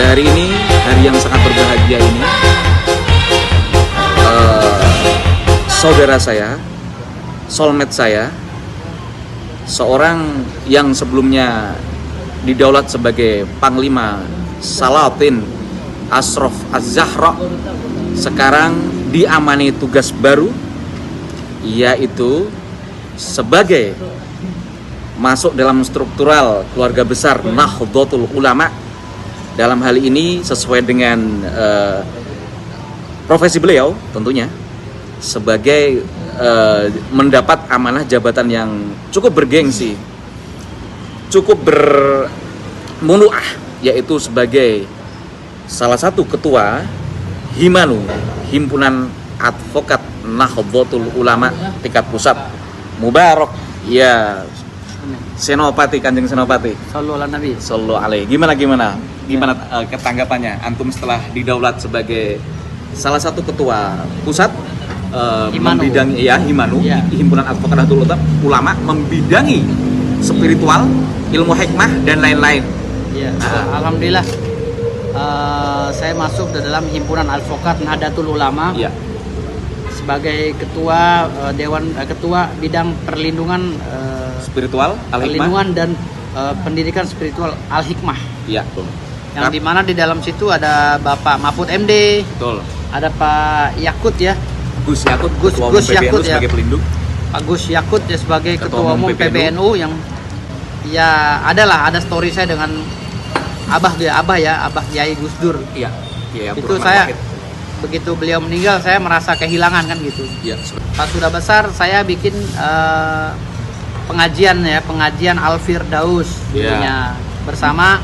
Pada hari ini, hari yang sangat berbahagia ini, saudara saya, soulmate saya, seorang yang sebelumnya didaulat sebagai Panglima Salatin Ashraf Az-Zahra, sekarang diamani tugas baru, yaitu sebagai masuk dalam struktural keluarga besar Nahdlatul Ulama. Dalam hal ini sesuai dengan profesi beliau tentunya sebagai mendapat amanah jabatan yang cukup bergengsi, cukup bermunuah, yaitu sebagai salah satu ketua Himanu, Himpunan Advokat Nahdlatul Ulama tingkat pusat. Mubarak ya Senopati, Kanjeng Senopati. Sallu ala Nabi. Sallu alaihi. Gimana ketanggapannya antum setelah didaulat sebagai salah satu ketua pusat membidangi Himanu, Himpunan Advokat Nahdlatul Ulama, membidangi spiritual, ilmu hikmah dan lain-lain. Ya, alhamdulillah saya masuk ke dalam Himpunan Advokat Nahdlatul Ulama. Ya. Sebagai ketua ketua bidang perlindungan Spiritual, perlindungan dan pendidikan spiritual Al-Hikmah. Iya, betul. Yang dimana di dalam situ ada Bapak Mahfud MD, Betul. ada Pak Yakut ya, Gus Yakut, Gus Yakut ya, sebagai pelindung. Pak Gus Yakut ya sebagai ketua umum PBNU yang ya ada story saya dengan Abah Kiai Gus Dur. Iya. Itu saya begitu beliau meninggal saya merasa kehilangan kan gitu. Iya. Pas sudah besar saya bikin pengajian Al-Firdaus dulunya bersama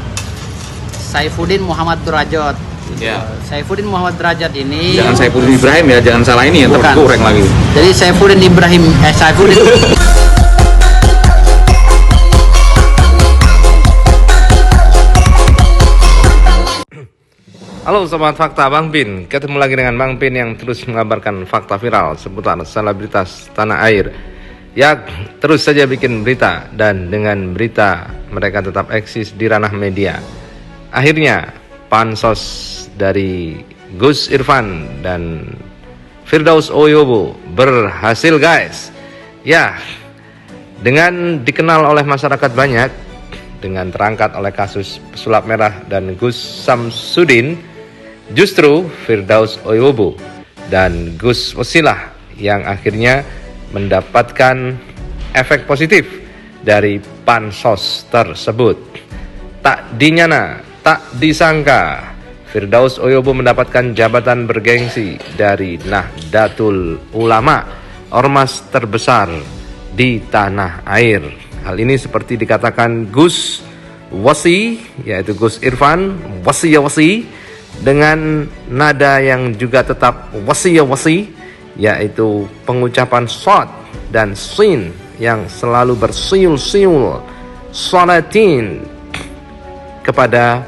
Saifuddin Muhammad Derajat. Ya. Saifuddin Muhammad Derajat ini Jangan Saifuddin Ibrahim ya, jangan salah ini ya, Bukan. terkurang lagi. Jadi Saifuddin Halo Sobat Fakta, Bang Pin. Ketemu lagi dengan Bang Pin yang terus mengabarkan fakta viral seputar selebritas tanah air. Ya, terus saja bikin berita, dan dengan berita mereka tetap eksis di ranah media. Akhirnya pansos dari Gus Irfan dan Firdaus Oyobo berhasil, guys. Ya, dengan dikenal oleh masyarakat banyak, dengan terangkat oleh kasus pesulap merah dan Gus Samsudin, justru Firdaus Oyobo dan Gus Wasilah yang akhirnya mendapatkan efek positif dari pansos tersebut. Tak dinyana, tak disangka, Firdaus Oyobo mendapatkan jabatan bergengsi dari Nahdlatul Ulama, ormas terbesar di tanah air. Hal ini seperti dikatakan Gus Wasi, yaitu Gus Irfan, wasi, dengan nada yang juga tetap wasi, yaitu pengucapan shad dan sin yang selalu bersiul-siul salatin kepada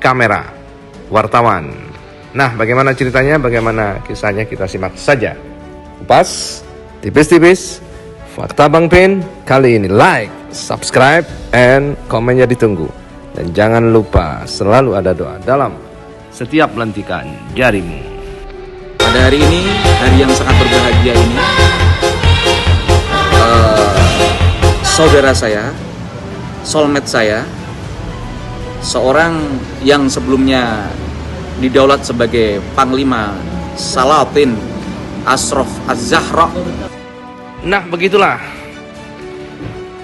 kamera wartawan. Nah, bagaimana ceritanya, bagaimana kisahnya, kita simak saja. Kupas tipis-tipis fakta Bang Pin kali ini. Like, subscribe, and komennya ditunggu. Dan jangan lupa selalu ada doa dalam setiap lentikan jarimu. Pada hari ini, hari yang sangat berbahagia ini, saudara saya, soulmate saya, seorang yang sebelumnya didaulat sebagai Panglima Salatin Ashraf Az-Zahra. Nah, begitulah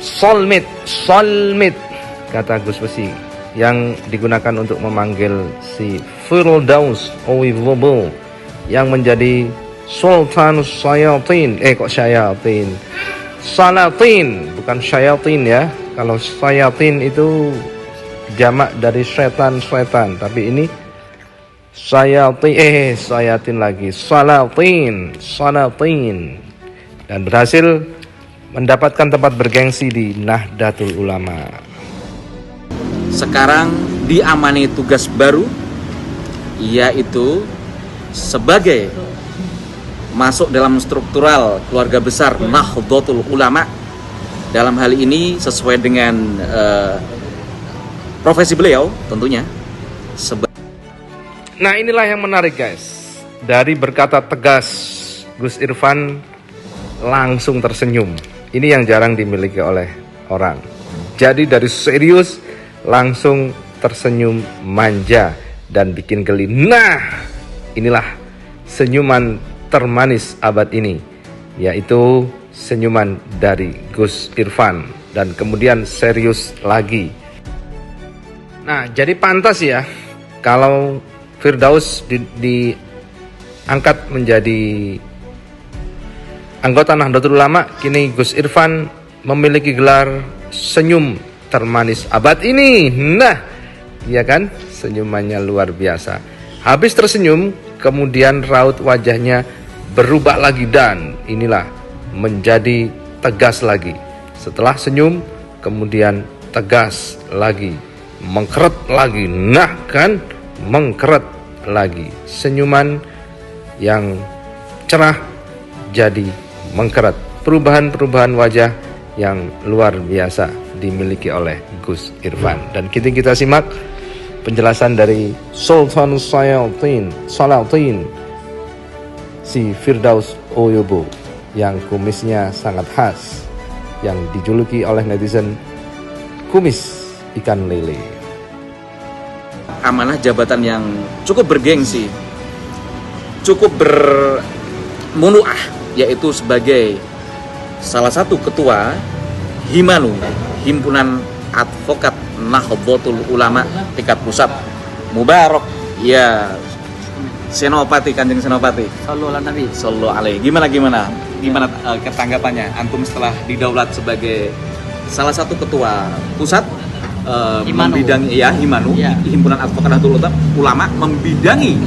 soulmate kata Gus Besi yang digunakan untuk memanggil si Firdaus Oyobo yang menjadi Sultan Syayatin. Salatin, bukan syayatin ya. Kalau syayatin itu jamak dari setan, tapi ini syayatin lagi. Salatin. Dan berhasil mendapatkan tempat bergengsi di Nahdlatul Ulama. Sekarang diamani tugas baru, yaitu sebagai masuk dalam struktural keluarga besar Nahdlatul Ulama. Dalam hal ini sesuai dengan profesi beliau tentunya Nah, inilah yang menarik guys. Dari berkata tegas, Gus Irfan langsung tersenyum. Ini yang jarang dimiliki oleh orang. Jadi dari serius langsung tersenyum manja dan bikin geli. Nah, inilah senyuman termanis abad ini, yaitu senyuman dari Gus Irfan. Dan kemudian serius lagi. Nah, jadi pantas ya kalau Firdaus diangkat menjadi anggota Nahdlatul Ulama, kini Gus Irfan memiliki gelar senyum termanis abad ini. Nah, ya kan, senyumannya luar biasa. Habis tersenyum, kemudian raut wajahnya berubah lagi dan inilah menjadi tegas lagi. Setelah senyum, kemudian tegas lagi, mengkeret lagi. Nah kan, mengkeret lagi. Senyuman yang cerah jadi mengkeret. Perubahan-perubahan wajah yang luar biasa dimiliki oleh Gus Irfan. Dan kita simak penjelasan dari Sultan Salahuddin si Firdaus Oyobo yang kumisnya sangat khas, yang dijuluki oleh netizen kumis ikan lele. Amanah jabatan yang cukup bergengsi, cukup bermunuah, yaitu sebagai salah satu ketua Himanu, Himpunan Advokat Nahdlatul Ulama tingkat pusat. Mubarak ya Senopati, Kanjeng Senopati Sallallahu ala Nabi. Sallallahu alaihi. Gimana ketanggapannya antum setelah didaulat sebagai salah satu ketua pusat membidangi Himanu, Himpunan Advokat Nahdlatul Ulama, membidangi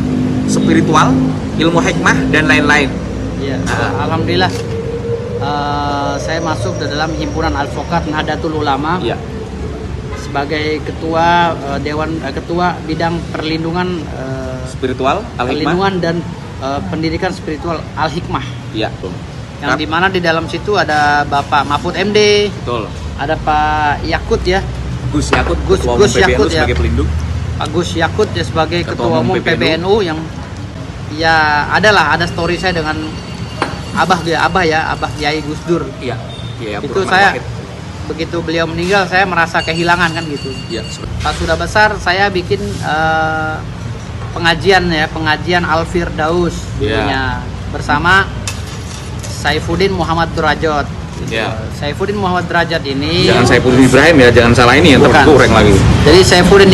spiritual, ilmu hikmah dan lain-lain. Ya, alhamdulillah saya masuk ke dalam Himpunan Advokat Nahdlatul Ulama sebagai ketua ketua bidang perlindungan spiritual, perlindungan dan pendidikan spiritual Al-Hikmah. Iya, Yang dimana di dalam situ ada Bapak Mahfud MD, betul. Ada Pak Yakut ya, Gus Yakut, Gus Yakut ya, sebagai pelindung. Pak Gus Yakut ya sebagai ketua umum PBNU yang ya ada story saya dengan Abah Kiai Gus Dur. Iya. Itu saya begitu beliau meninggal saya merasa kehilangan kan gitu. Iya. Pas sudah besar saya bikin pengajian Al-Firdaus dulunya bersama Saifuddin Muhammad Derajat. Ya. Saifuddin Muhammad Derajat ini Jangan Saifuddin Ibrahim ya, jangan salah ini yang Bukan. terkurang lagi. Jadi Saifuddin